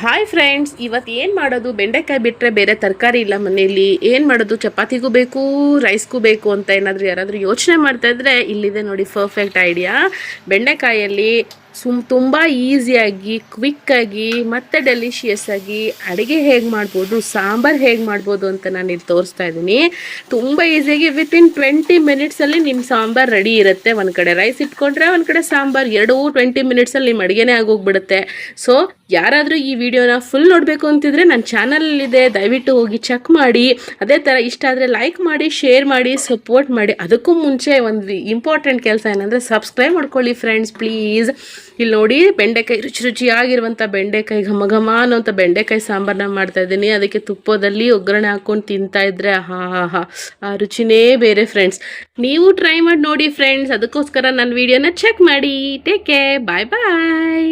Hi friends, ಇವತ್ತು ಏನು ಮಾಡೋದು? ಬೆಂಡೆಕಾಯಿ ಬಿಟ್ಟರೆ ಬೇರೆ ತರಕಾರಿ ಇಲ್ಲ ಮನೆಯಲ್ಲಿ. ಏನು ಮಾಡೋದು? ಚಪಾತಿಗೂ ಬೇಕು, ರೈಸ್ಗೂ ಬೇಕು ಅಂತ ಯಾರಾದರೂ ಯೋಚನೆ ಮಾಡ್ತಾ ಇದ್ರೆ ಇಲ್ಲಿದೆ ನೋಡಿ ಪರ್ಫೆಕ್ಟ್ ಐಡಿಯಾ. ಬೆಂಡೆಕಾಯಲ್ಲಿ ತುಂಬ ಈಸಿಯಾಗಿ, ಕ್ವಿಕ್ಕಾಗಿ ಮತ್ತು ಡೆಲಿಷಿಯಸ್ ಆಗಿ ಅಡುಗೆ ಹೇಗೆ ಮಾಡ್ಬೋದು, ಸಾಂಬಾರು ಹೇಗೆ ಮಾಡ್ಬೋದು ಅಂತ ನಾನು ಇಲ್ಲಿ ತೋರಿಸ್ತಾ ಇದ್ದೀನಿ. ತುಂಬ ಈಸಿಯಾಗಿ ವಿತಿನ್ 20 ಮಿನಿಟ್ಸಲ್ಲಿ ನಿಮ್ಮ ಸಾಂಬಾರು ರೆಡಿ ಇರುತ್ತೆ. ಒಂದು ಕಡೆ ರೈಸ್ ಇಟ್ಕೊಂಡ್ರೆ ಒಂದು ಕಡೆ ಸಾಂಬಾರು, 20 ಮಿನಿಟ್ಸಲ್ಲಿ ನಿಮ್ಮ ಅಡುಗೆನೇ ಆಗೋಗ್ಬಿಡುತ್ತೆ. ಸೊ ಯಾರಾದರೂ ಈ ವಿಡಿಯೋನ ಫುಲ್ ನೋಡಬೇಕು ಅಂತಿದ್ರೆ ನನ್ನ ಚಾನಲಲ್ಲಿದೆ, ದಯವಿಟ್ಟು ಹೋಗಿ ಚೆಕ್ ಮಾಡಿ. ಅದೇ ಥರ ಇಷ್ಟ ಆದರೆ ಲೈಕ್ ಮಾಡಿ, ಶೇರ್ ಮಾಡಿ, ಸಪೋರ್ಟ್ ಮಾಡಿ. ಅದಕ್ಕೂ ಮುಂಚೆ ಒಂದು ಇಂಪಾರ್ಟೆಂಟ್ ಕೆಲಸ ಏನಂದರೆ ಸಬ್ಸ್ಕ್ರೈಬ್ ಮಾಡ್ಕೊಳ್ಳಿ ಫ್ರೆಂಡ್ಸ್ ಪ್ಲೀಸ್. ಇಲ್ಲಿ ನೋಡಿ, ಬೆಂಡೆಕಾಯಿ ರುಚಿಯಾಗಿರುವಂಥ ಬೆಂಡೆಕಾಯಿ, ಘಮ ಘಮ ಅನ್ನೋಂಥ ಬೆಂಡೆಕಾಯಿ ಸಾಂಬಾರನ್ನ ಮಾಡ್ತಾಯಿದ್ದೀನಿ. ಅದಕ್ಕೆ ತುಪ್ಪದಲ್ಲಿ ಒಗ್ಗರಣೆ ಹಾಕ್ಕೊಂಡು ತಿಂತಾ ಇದ್ದರೆ ಆ ರುಚಿನೇ ಬೇರೆ ಫ್ರೆಂಡ್ಸ್. ನೀವು ಟ್ರೈ ಮಾಡಿ ನೋಡಿ ಫ್ರೆಂಡ್ಸ್. ಅದಕ್ಕೋಸ್ಕರ ನನ್ನ ವಿಡಿಯೋನ ಚೆಕ್ ಮಾಡಿ. ಟೇಕ್ ಕೇರ್, ಬಾಯ್ ಬಾಯ್.